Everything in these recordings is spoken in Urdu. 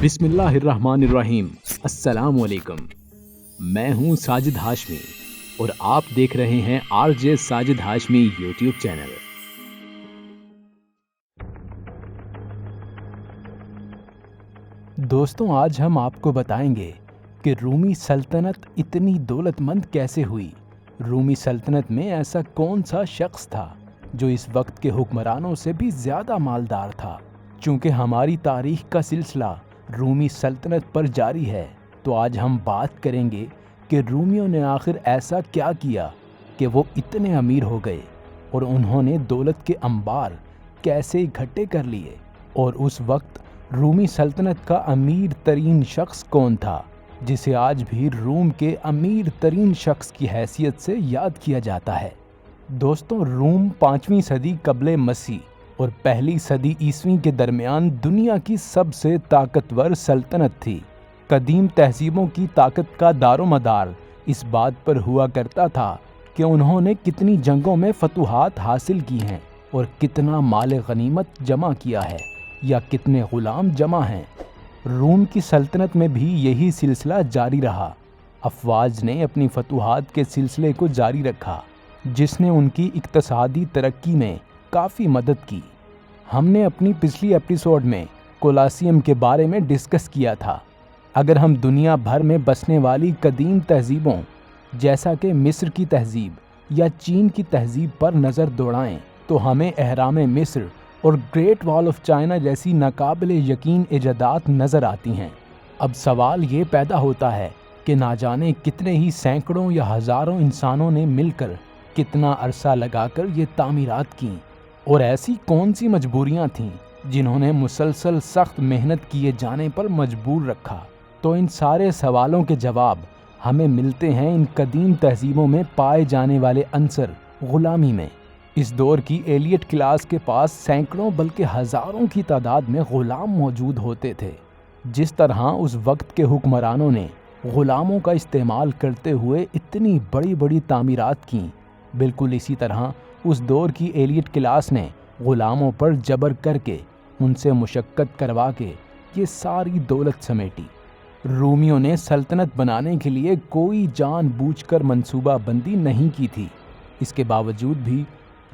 بسم اللہ الرحمن الرحیم۔ السلام علیکم، میں ہوں ساجد ہاشمی اور آپ دیکھ رہے ہیں R J Sajid Hashmi YouTube channel. دوستوں، آج ہم آپ کو بتائیں گے کہ رومی سلطنت اتنی دولت مند کیسے ہوئی۔ رومی سلطنت میں ایسا کون سا شخص تھا جو اس وقت کے حکمرانوں سے بھی زیادہ مالدار تھا؟ چونکہ ہماری تاریخ کا سلسلہ رومی سلطنت پر جاری ہے، تو آج ہم بات کریں گے کہ رومیوں نے آخر ایسا کیا کیا کہ وہ اتنے امیر ہو گئے، اور انہوں نے دولت کے انبار کیسے اکٹھے کر لیے، اور اس وقت رومی سلطنت کا امیر ترین شخص کون تھا جسے آج بھی روم کے امیر ترین شخص کی حیثیت سے یاد کیا جاتا ہے۔ دوستوں، روم 5ویں صدی قبل مسیح اور پہلی صدی عیسوی کے درمیان دنیا کی سب سے طاقتور سلطنت تھی۔ قدیم تہذیبوں کی طاقت کا دار و مدار اس بات پر ہوا کرتا تھا کہ انہوں نے کتنی جنگوں میں فتوحات حاصل کی ہیں اور کتنا مال غنیمت جمع کیا ہے یا کتنے غلام جمع ہیں۔ روم کی سلطنت میں بھی یہی سلسلہ جاری رہا۔ افواج نے اپنی فتوحات کے سلسلے کو جاری رکھا، جس نے ان کی اقتصادی ترقی میں کافی مدد کی۔ ہم نے اپنی پچھلی ایپیسوڈ میں کولاسیم کے بارے میں ڈسکس کیا تھا۔ اگر ہم دنیا بھر میں بسنے والی قدیم تہذیبوں جیسا کہ مصر کی تہذیب یا چین کی تہذیب پر نظر دوڑائیں تو ہمیں اہرام مصر اور گریٹ وال آف چائنا جیسی ناقابل یقین ایجادات نظر آتی ہیں۔ اب سوال یہ پیدا ہوتا ہے کہ نہ جانے کتنے ہی سینکڑوں یا ہزاروں انسانوں نے مل کر کتنا عرصہ لگا کر یہ تعمیرات کیں، اور ایسی کون سی مجبوریاں تھیں جنہوں نے مسلسل سخت محنت کیے جانے پر مجبور رکھا۔ تو ان سارے سوالوں کے جواب ہمیں ملتے ہیں ان قدیم تہذیبوں میں پائے جانے والے عنصر غلامی میں۔ اس دور کی ایلیٹ کلاس کے پاس سینکڑوں بلکہ ہزاروں کی تعداد میں غلام موجود ہوتے تھے۔ جس طرح اس وقت کے حکمرانوں نے غلاموں کا استعمال کرتے ہوئے اتنی بڑی بڑی تعمیرات کیں، بالکل اسی طرح اس دور کی ایلیٹ کلاس نے غلاموں پر جبر کر کے ان سے مشقت کروا کے یہ ساری دولت سمیٹی۔ رومیوں نے سلطنت بنانے کے لیے کوئی جان بوجھ کر منصوبہ بندی نہیں کی تھی۔ اس کے باوجود بھی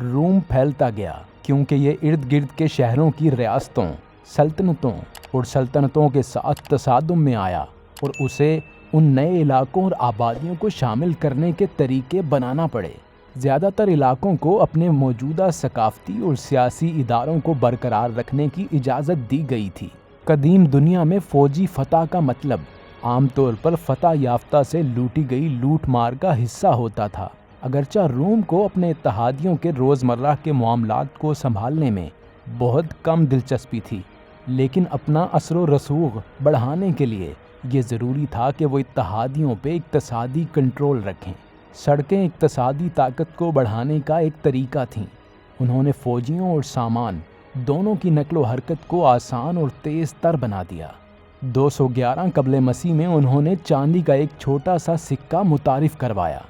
روم پھیلتا گیا، کیونکہ یہ ارد گرد کے شہروں کی ریاستوں، سلطنتوں اور سلطنتوں کے ساتھ تصادم میں آیا، اور اسے ان نئے علاقوں اور آبادیوں کو شامل کرنے کے طریقے بنانا پڑے۔ زیادہ تر علاقوں کو اپنے موجودہ ثقافتی اور سیاسی اداروں کو برقرار رکھنے کی اجازت دی گئی تھی۔ قدیم دنیا میں فوجی فتح کا مطلب عام طور پر فتح یافتہ سے لوٹی گئی لوٹ مار کا حصہ ہوتا تھا۔ اگرچہ روم کو اپنے اتحادیوں کے روزمرہ کے معاملات کو سنبھالنے میں بہت کم دلچسپی تھی، لیکن اپنا اثر و رسوخ بڑھانے کے لیے یہ ضروری تھا کہ وہ اتحادیوں پہ اقتصادی کنٹرول رکھیں۔ سڑکیں اقتصادی طاقت کو بڑھانے کا ایک طریقہ تھیں۔ انہوں نے فوجیوں اور سامان دونوں کی نقل و حرکت کو آسان اور تیز تر بنا دیا۔ 211 قبل مسیح میں انہوں نے چاندی کا ایک چھوٹا سا سکہ متعارف کروایا،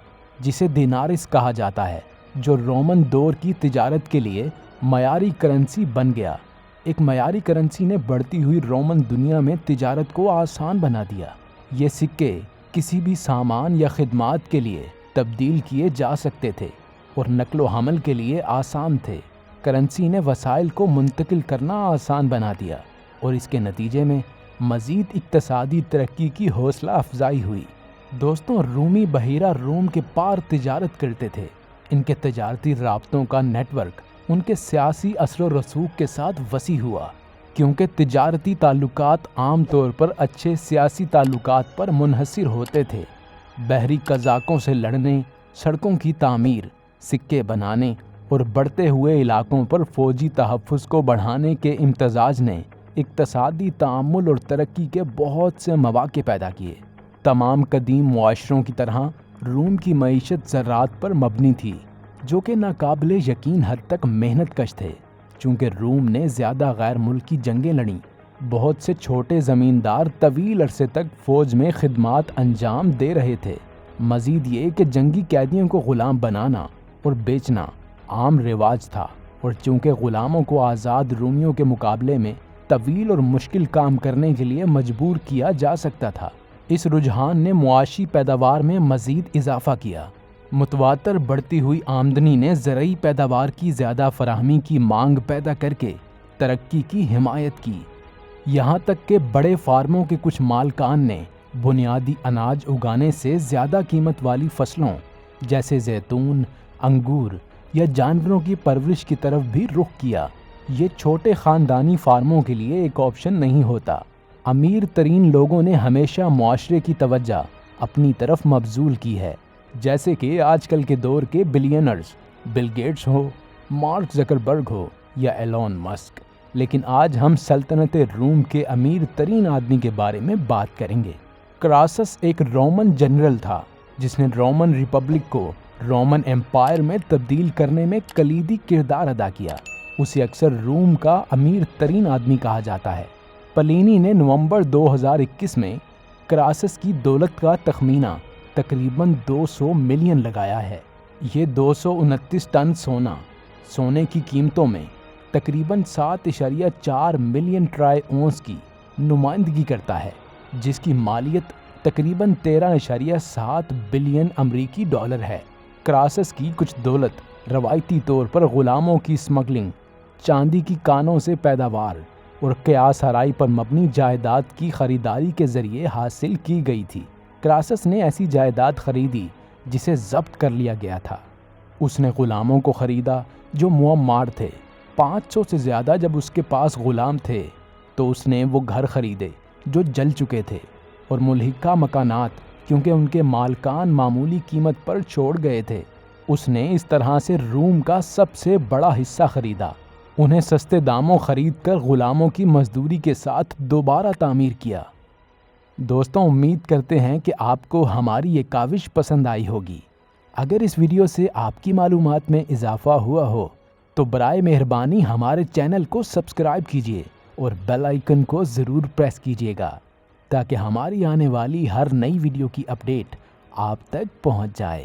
جسے دینارس کہا جاتا ہے، جو رومن دور کی تجارت کے لیے معیاری کرنسی بن گیا۔ ایک معیاری کرنسی نے بڑھتی ہوئی رومن دنیا میں تجارت کو آسان بنا دیا۔ یہ سکے کسی بھی سامان یا خدمات کے لیے تبدیل کیے جا سکتے تھے اور نقل و حمل کے لیے آسان تھے۔ کرنسی نے وسائل کو منتقل کرنا آسان بنا دیا، اور اس کے نتیجے میں مزید اقتصادی ترقی کی حوصلہ افزائی ہوئی۔ دوستوں، رومی بحیرہ روم کے پار تجارت کرتے تھے۔ ان کے تجارتی رابطوں کا نیٹ ورک ان کے سیاسی اثر و رسوخ کے ساتھ وسیع ہوا، کیونکہ تجارتی تعلقات عام طور پر اچھے سیاسی تعلقات پر منحصر ہوتے تھے۔ بحری قزاقوں سے لڑنے، سڑکوں کی تعمیر، سکے بنانے اور بڑھتے ہوئے علاقوں پر فوجی تحفظ کو بڑھانے کے امتزاج نے اقتصادی تعامل اور ترقی کے بہت سے مواقع پیدا کیے۔ تمام قدیم معاشروں کی طرح روم کی معیشت زراعت پر مبنی تھی، جو کہ ناقابل یقین حد تک محنت کش تھے۔ چونکہ روم نے زیادہ غیر ملکی جنگیں لڑیں، بہت سے چھوٹے زمیندار طویل عرصے تک فوج میں خدمات انجام دے رہے تھے۔ مزید یہ کہ جنگی قیدیوں کو غلام بنانا اور بیچنا عام رواج تھا، اور چونکہ غلاموں کو آزاد رومیوں کے مقابلے میں طویل اور مشکل کام کرنے کے لیے مجبور کیا جا سکتا تھا۔ اس رجحان نے معاشی پیداوار میں مزید اضافہ کیا۔ متواتر بڑھتی ہوئی آمدنی نے زرعی پیداوار کی زیادہ فراہمی کی مانگ پیدا کر کے ترقی کی حمایت کی، یہاں تک کہ بڑے فارموں کے کچھ مالکان نے بنیادی اناج اگانے سے زیادہ قیمت والی فصلوں جیسے زیتون، انگور یا جانوروں کی پرورش کی طرف بھی رخ کیا۔ یہ چھوٹے خاندانی فارموں کے لیے ایک آپشن نہیں ہوتا۔ امیر ترین لوگوں نے ہمیشہ معاشرے کی توجہ اپنی طرف مبذول کی ہے، جیسے کہ آج کل کے دور کے بلینئرز، بل گیٹس ہو، مارک زکربرگ ہو یا ایلون مسک۔ لیکن آج ہم سلطنت روم کے امیر ترین آدمی کے بارے میں بات کریں گے۔ کراسس ایک رومن جنرل تھا جس نے رومن ریپبلک کو رومن ایمپائر میں تبدیل کرنے میں کلیدی کردار ادا کیا۔ اسے اکثر روم کا امیر ترین آدمی کہا جاتا ہے۔ پلینی نے نومبر 2021 میں کراسس کی دولت کا تخمینہ تقریباً 200 ملین لگایا ہے۔ یہ 229 ٹن سونے کی قیمتوں میں تقریباً 7.4 ملین ٹرائی اونس کی نمائندگی کرتا ہے، جس کی مالیت تقریباً 13.7 بلین امریکی ڈالر ہے۔ کراسس کی کچھ دولت روایتی طور پر غلاموں کی اسمگلنگ، چاندی کی کانوں سے پیداوار اور قیاس آرائی پر مبنی جائیداد کی خریداری کے ذریعے حاصل کی گئی تھی۔ کراسس نے ایسی جائیداد خریدی جسے ضبط کر لیا گیا تھا۔ اس نے غلاموں کو خریدا جو معمار تھے۔ 500 سے زیادہ جب اس کے پاس غلام تھے تو اس نے وہ گھر خریدے جو جل چکے تھے، اور ملحقہ مکانات کیونکہ ان کے مالکان معمولی قیمت پر چھوڑ گئے تھے۔ اس نے اس طرح سے روم کا سب سے بڑا حصہ خریدا، انہیں سستے داموں خرید کر غلاموں کی مزدوری کے ساتھ دوبارہ تعمیر کیا۔ دوستوں، امید کرتے ہیں کہ آپ کو ہماری یہ کاوش پسند آئی ہوگی۔ اگر اس ویڈیو سے آپ کی معلومات میں اضافہ ہوا ہو تو برائے مہربانی ہمارے چینل کو سبسکرائب کیجیے اور بیل آئیکن کو ضرور پریس کیجیے گا تاکہ ہماری آنے والی ہر نئی ویڈیو کی اپڈیٹ آپ تک پہنچ جائے۔